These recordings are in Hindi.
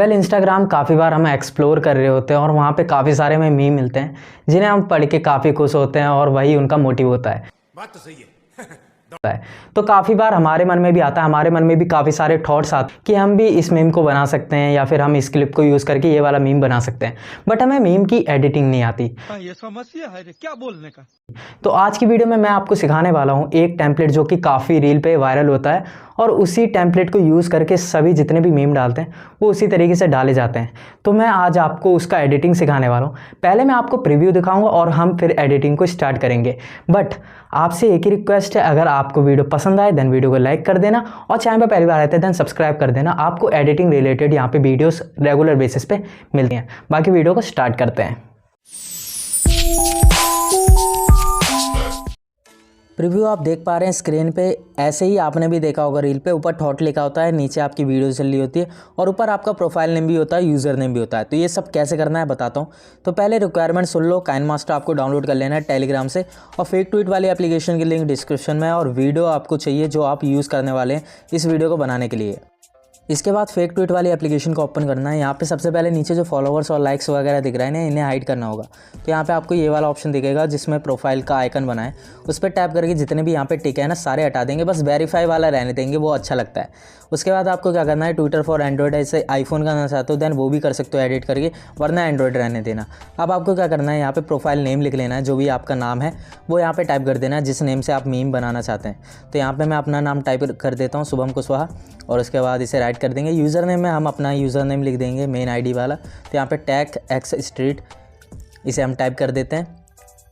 इंस्टाग्राम काफ़ी बार हम एक्सप्लोर कर रहे होते हैं और वहाँ पे काफ़ी सारे हमें मीम मिलते हैं जिन्हें हम पढ़ के काफ़ी खुश होते हैं और वही उनका मोटिव होता है। बात तो सही है। तो काफ़ी बार हमारे मन में भी आता है, हमारे मन में भी काफ़ी सारे थॉट्स आते हैं कि हम भी इस मीम को बना सकते हैं या फिर हम इस क्लिप को यूज़ करके ये वाला मीम बना सकते हैं, बट हमें मीम की एडिटिंग नहीं आती। ये समस्या है क्या बोलने का। तो आज की वीडियो में मैं आपको सिखाने वाला हूँ एक टेम्पलेट जो कि काफ़ी रील पे वायरल होता है और उसी टेम्पलेट को यूज़ करके सभी जितने भी मीम डालते हैं वो उसी तरीके से डाले जाते हैं। तो मैं आज आपको उसका एडिटिंग सिखाने वाला हूँ। पहले मैं आपको प्रीव्यू दिखाऊंगा और हम फिर एडिटिंग को स्टार्ट करेंगे। बट आपसे एक ही रिक्वेस्ट है, अगर आपको वीडियो पसंद आए देन वीडियो को लाइक कर देना और चैनल पर पहली बार आते हैं देन सब्सक्राइब कर देना। आपको एडिटिंग रिलेटेड यहाँ पे वीडियोस रेगुलर बेसिस पे मिलती हैं। बाकी वीडियो को स्टार्ट करते हैं। प्रीव्यू आप देख पा रहे हैं स्क्रीन पे। ऐसे ही आपने भी देखा होगा रील पे, ऊपर थॉट लिखा होता है, नीचे आपकी वीडियो चल रही होती है और ऊपर आपका प्रोफाइल नेम भी होता है, यूज़र नेम भी होता है। तो ये सब कैसे करना है बताता हूँ। तो पहले रिक्वायरमेंट सुन लो। काइनमास्टर आपको डाउनलोड कर लेना है टेलीग्राम से और फेक ट्वीट वाली एप्लीकेशन की लिंक डिस्क्रिप्शन में है और वीडियो आपको चाहिए जो आप यूज़ करने वाले हैं इस वीडियो को बनाने के लिए। इसके बाद फेक ट्वीट वाली एप्लीकेशन को ओपन करना है। यहाँ पे सबसे पहले नीचे जो फॉलोवर्स और लाइक्स वगैरह दिख रहे हैं ना, इन्हें हाइड करना होगा। तो यहाँ पे आपको ये वाला ऑप्शन दिखेगा जिसमें प्रोफाइल का आइकन बना है, उस पर टैप करके जितने भी यहाँ पे टिक है ना सारे हटा देंगे, बस वेरीफाई वाला रहने देंगे, वो अच्छा लगता है। उसके बाद आपको क्या करना है, ट्विटर फॉर एंड्रॉयड, ऐसे आईफोन करना चाहते हो देन वो भी कर सकते हो एडिट करके, वरना एंड्रॉयड रहने देना। अब आपको क्या करना है, यहाँ पे प्रोफाइल नेम लिख लेना है, जो भी आपका नाम है वो यहाँ पे टाइप कर देना है जिस नेम से आप मीम बनाना चाहते हैं। तो यहाँ पे मैं अपना नाम टाइप कर देता हूँ, शुभम कुशवाहा, और उसके बाद इसे राइट कर देंगे। यूज़र नेम में हम अपना यूज़र नेम लिख देंगे मेन आईडी वाला। तो यहाँ पे टैग एक्स स्ट्रीट इसे हम टाइप कर देते हैं।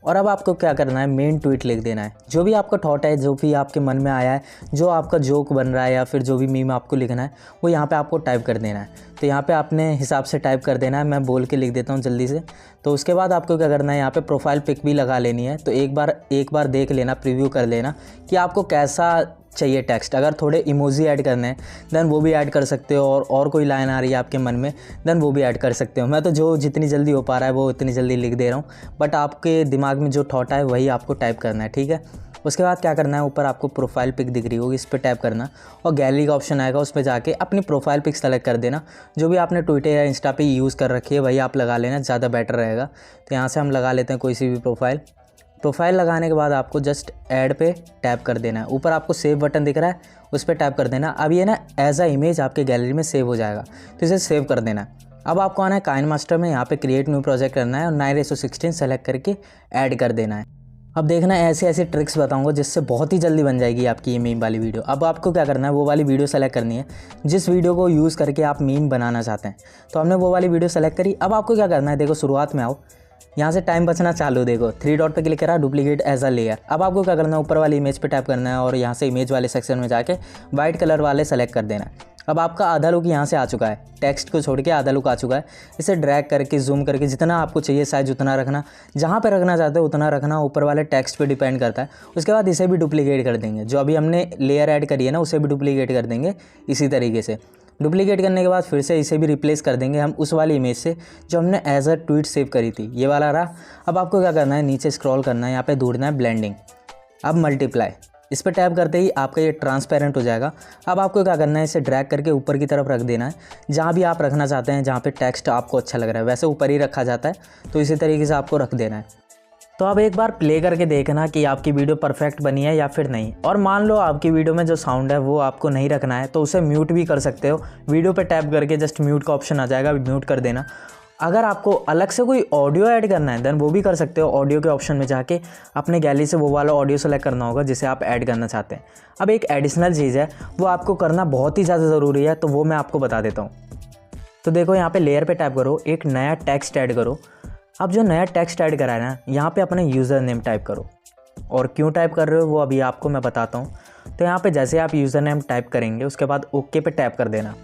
और अब आपको क्या करना है, मेन ट्वीट लिख देना है। जो भी आपका थॉट है, जो भी आपके मन में आया है, जो आपका जोक बन रहा है या फिर जो भी मीम आपको लिखना है वो यहाँ पे आपको टाइप कर देना है। तो यहाँ पे अपने हिसाब से टाइप कर देना है, मैं बोल के लिख देता हूँ जल्दी से। तो उसके बाद आपको क्या करना है, यहाँ पे प्रोफाइल पिक भी लगा लेनी है। तो एक बार देख लेना, प्रीव्यू कर लेना कि आपको कैसा चाहिए टेक्स्ट। अगर थोड़े इमोजी ऐड करने हैं देन वो भी ऐड कर सकते हो, और कोई लाइन आ रही है आपके मन में देन वो भी ऐड कर सकते हो। मैं तो जो जितनी जल्दी हो पा रहा है वो इतनी जल्दी लिख दे रहा हूँ, बट आपके दिमाग में जो थॉट है वही आपको टाइप करना है, ठीक है। उसके बाद क्या करना है, ऊपर आपको प्रोफाइल पिक दिख रही होगी, इस पर टैप करना और गैलरी का ऑप्शन आएगा, उस पर जाके अपनी प्रोफाइल पिक सेलेक्ट कर देना। जो भी आपने ट्विटर या इंस्टा पे यूज़ कर रखी है वही आप लगा लेना, ज़्यादा बेटर रहेगा। तो यहाँ से हम लगा लेते हैं कोई सी भी प्रोफाइल लगाने के बाद आपको जस्ट ऐड पे टैप कर देना है। ऊपर आपको सेव बटन दिख रहा है, उस पर टैप कर देना। अब ये ना एज अ इमेज आपके गैलरी में सेव हो जाएगा, तो इसे सेव कर देना है। अब आपको आना है काइनमास्टर में, यहाँ पे क्रिएट न्यू प्रोजेक्ट करना है और 9:16 सेलेक्ट करके ऐड कर देना है। अब देखना ऐसे ऐसे ट्रिक्स बताऊंगा जिससे बहुत ही जल्दी बन जाएगी आपकी ये मीम वाली वीडियो। अब आपको क्या करना है, वो वाली वीडियो सेलेक्ट करनी है जिस वीडियो को यूज़ करके आप मीम बनाना चाहते हैं। तो हमने वो वाली वीडियो सेलेक्ट करी। अब आपको क्या करना है, देखो शुरुआत में आओ, यहाँ से टाइम बचना चालू, देखो 3 डॉट पे क्लिक करा, डुप्लीकेट एज अ लेयर। अब आपको क्या करना है, ऊपर वाली इमेज पे टैप करना है और यहाँ से इमेज वाले सेक्शन में जाके वाइट कलर वाले सेलेक्ट कर देना है। अब आपका आधा लुक यहाँ से आ चुका है, टेक्स्ट को छोड़ के आधा लुक आ चुका है। इसे ड्रैग करके जूम करके जितना आपको चाहिए साइज उतना रखना, जहाँ पे रखना चाहते हो उतना रखना, ऊपर वाले टेक्स्ट पे डिपेंड करता है। उसके बाद इसे भी डुप्लीकेट कर देंगे, जो अभी हमने लेयर ऐड करी है ना उसे भी डुप्लीकेट कर देंगे इसी तरीके से। डुप्लीकेट करने के बाद फिर से इसे भी रिप्लेस कर देंगे हम उस वाली इमेज से जो हमने एज अ ट्वीट सेव करी थी, ये वाला रहा। अब आपको क्या करना है, नीचे स्क्रॉल करना है, यहाँ पे ढूंढना है ब्लेंडिंग। अब मल्टीप्लाई, इस पर टैप करते ही आपका ये ट्रांसपेरेंट हो जाएगा। अब आपको क्या करना है, इसे ड्रैग करके ऊपर की तरफ रख देना है, जहाँ भी आप रखना चाहते हैं, जहाँ पे टेक्स्ट आपको अच्छा लग रहा है वैसे ऊपर ही रखा जाता है, तो इसी तरीके से आपको रख देना है। तो अब एक बार प्ले करके देखना कि आपकी वीडियो परफेक्ट बनी है या फिर नहीं। और मान लो आपकी वीडियो में जो साउंड है वो आपको नहीं रखना है तो उसे म्यूट भी कर सकते हो। वीडियो पे टैप करके जस्ट म्यूट का ऑप्शन आ जाएगा, म्यूट कर देना। अगर आपको अलग से कोई ऑडियो ऐड करना है देन वो भी कर सकते हो। ऑडियो के ऑप्शन में जाके अपने गैलरी से वो वाला ऑडियो सेलेक्ट करना होगा जिसे आप ऐड करना चाहते हैं। अब एक एडिशनल चीज़ है वो आपको करना बहुत ही ज़्यादा ज़रूरी है, तो वो मैं आपको बता देता हूँ। तो देखो यहाँ पे लेयर पे टैप करो, एक नया टेक्स्ट ऐड करो। अब जो नया टेक्स्ट ऐड करा है ना, यहाँ पे अपना यूज़र नेम टाइप करो। और क्यों टाइप कर रहे हो वो अभी आपको मैं बताता हूँ। तो यहाँ पे जैसे आप यूज़र नेम टाइप करेंगे उसके बाद ओके पे टैप कर देना।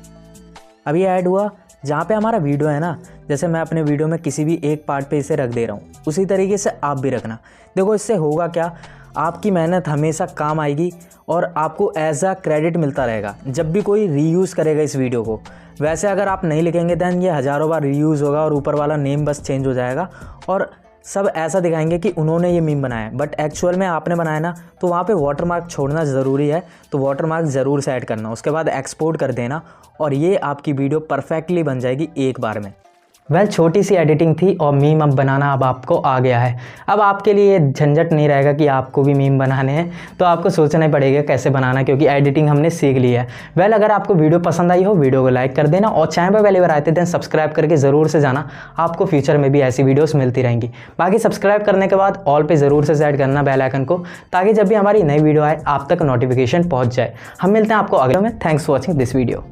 अब ये ऐड हुआ, जहाँ पे हमारा वीडियो है ना, जैसे मैं अपने वीडियो में किसी भी एक पार्ट पे इसे रख दे रहा हूँ उसी तरीके से आप भी रखना। देखो इससे होगा क्या, आपकी मेहनत हमेशा काम आएगी और आपको एज अ क्रेडिट मिलता रहेगा जब भी कोई रीयूज़ करेगा इस वीडियो को। वैसे अगर आप नहीं लिखेंगे दैन ये हज़ारों बार रीयूज़ होगा और ऊपर वाला नेम बस चेंज हो जाएगा और सब ऐसा दिखाएंगे कि उन्होंने ये मीम बनाया है, बट एक्चुअल में आपने बनाया ना तो वहाँ पे वाटरमार्क छोड़ना ज़रूरी है। तो वाटरमार्क ज़रूर से ऐड करना, उसके बाद एक्सपोर्ट कर देना और ये आपकी वीडियो परफेक्टली बन जाएगी एक बार में। छोटी सी एडिटिंग थी और मीम अब बनाना अब आपको आ गया है। अब आपके लिए झंझट नहीं रहेगा कि आपको भी मीम बनाने हैं, तो आपको सोचना ही पड़ेगा कैसे बनाना, क्योंकि एडिटिंग हमने सीख ली है। अगर आपको वीडियो पसंद आई हो, वीडियो को लाइक कर देना और चैनल पर पहली बार आते थे सब्सक्राइब करके ज़रूर से जाना, आपको फ्यूचर में भी ऐसी वीडियोज़ मिलती रहेंगी। बाकी सब्सक्राइब करने के बाद ऑल पे ज़रूर से सेट करना बेल आइकन को, ताकि जब भी हमारी नई वीडियो आए आप तक नोटिफिकेशन पहुँच जाए। हम मिलते हैं आपको अगले में। Thanks for watching this video.